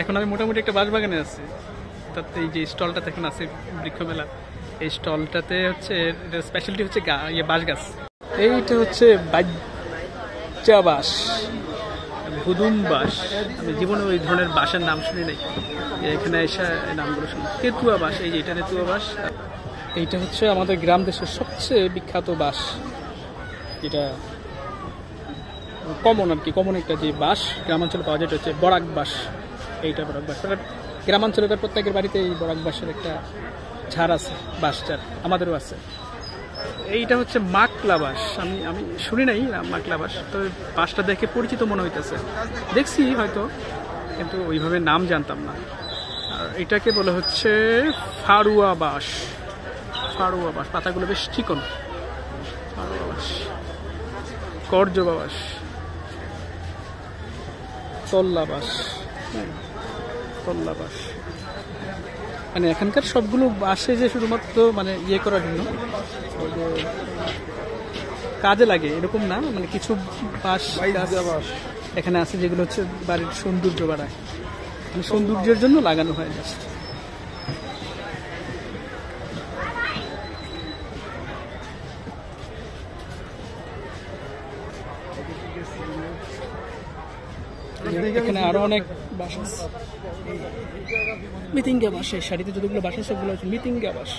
এখন আমি মোটামুটি একটা বাঁশবাগানে আছি। তাতে এই যে স্টলটাতে এখন আছে বৃক্ষ মেলা, এই স্টলটাতে হচ্ছে স্পেশালিটি হচ্ছে বাঁশ গাছ। এইটা হচ্ছে বাচ্চা বাঁশ, ভুদুম বাঁশ। আমি জীবনে ওই ধরনের বাঁশের নাম শুনি নাই, এখানে এসে নামগুলো শুনি। তেতুয়া বাঁশ, এই যে এটা তেতুয়া বাঁশ। এইটা হচ্ছে আমাদের গ্রাম দেশের সবচেয়ে বিখ্যাত বাঁশ, এটা কমন আর কি, কমন একটা যে বাঁশ গ্রামাঞ্চলে পাওয়া যায় এটা হচ্ছে বরাক বাঁশ। এইটা বরাক বাঁশ, গ্রামাঞ্চলে তার প্রত্যেকের বাড়িতে এই বরাক বাঁশের একটা ঝাড় আছে, বাঁশ ঝাড় আমাদেরও আছে। এইটা হচ্ছে মাকলা বাঁশ, আমি শুনি নাই মাকলা বাঁশ, তো বাঁশটা দেখে পরিচিত মনে হইতেছে, দেখছি হয়তো, কিন্তু ওইভাবে নাম জানতাম না। আর এটাকে বলে হচ্ছে ফারুয়া বাঁশ। ফারুয়া বাঁশ, পাতাগুলো বেশ চিকন। ফারুয়া বাঁশ, করজবা বাঁশ, তল্লা বাঁশ, তল্লা বাঁশ। মানে এখানকার সবগুলো বাঁশে যে শুধুমাত্র মানে ইয়ে করার জন্য কাজে লাগে এরকম না, মানে কিছু বাঁশ এখানে আছে যেগুলো হচ্ছে বাড়ির সৌন্দর্য বাড়ায়, মানে সৌন্দর্যের জন্য লাগানো হয় জাস্ট। এখানে আরো অনেক বাঁশ আছে, মিতিঙ্গা বাঁশ। এই শাড়িতে যতগুলো বাঁশ আছে সবগুলো হচ্ছে মিতিঙ্গা বাঁশ।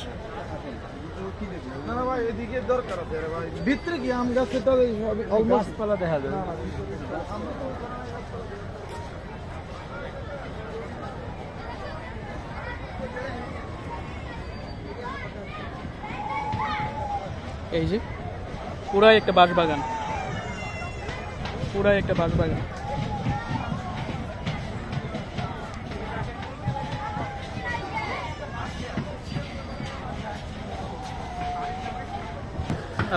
এই যে পুরাই একটা বাঁশ বাগান, পুরাই একটা বাঁশ বাগান।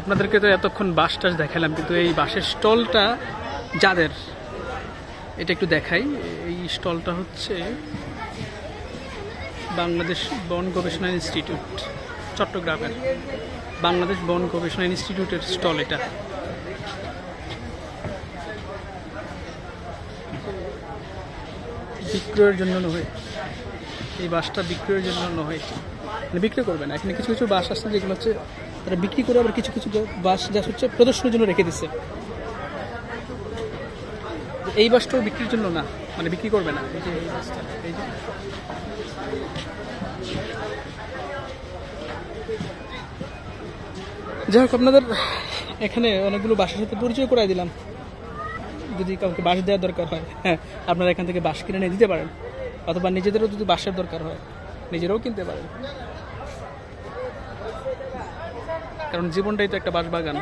আপনাদেরকে তো এতক্ষণ বাঁশ টাস দেখালাম, কিন্তু এই বাঁশের স্টলটা যাদের, এটা একটু দেখাই। এই স্টলটা হচ্ছে বাংলাদেশ বন গবেষণা ইনস্টিটিউট, চট্টগ্রামের বাংলাদেশ বন গবেষণা ইনস্টিটিউটের স্টল এটা। বিক্রয়ের জন্য নয়, এই বাঁশটা বিক্রয়ের জন্য নয়, মানে বিক্রি করবে না। এখানে কিছু কিছু বাঁশ আছে যেগুলো হচ্ছে তারা বিক্রি করে, আবার কিছু কিছু বাঁশ যা হচ্ছে প্রদর্শনের জন্য রেখে দিচ্ছে। এই বাঁশটাও বিক্রির জন্য না, মানে বিক্রি করবে না। এই যে এই বাঁশটা, এই যে যাই হোক, আপনাদের এখানে অনেকগুলো বাঁশের সাথে পরিচয় করাই দিলাম। যদি কাউকে বাঁশ দেওয়ার দরকার হয়, হ্যাঁ, আপনারা এখান থেকে বাঁশ কিনে নিয়ে দিতে পারেন, অথবা নিজেদেরও যদি বাঁশের দরকার হয় নিজেরাও কিনতে পারেন, কারণ জীবনটাই তো একটা বাঁশ বাগান।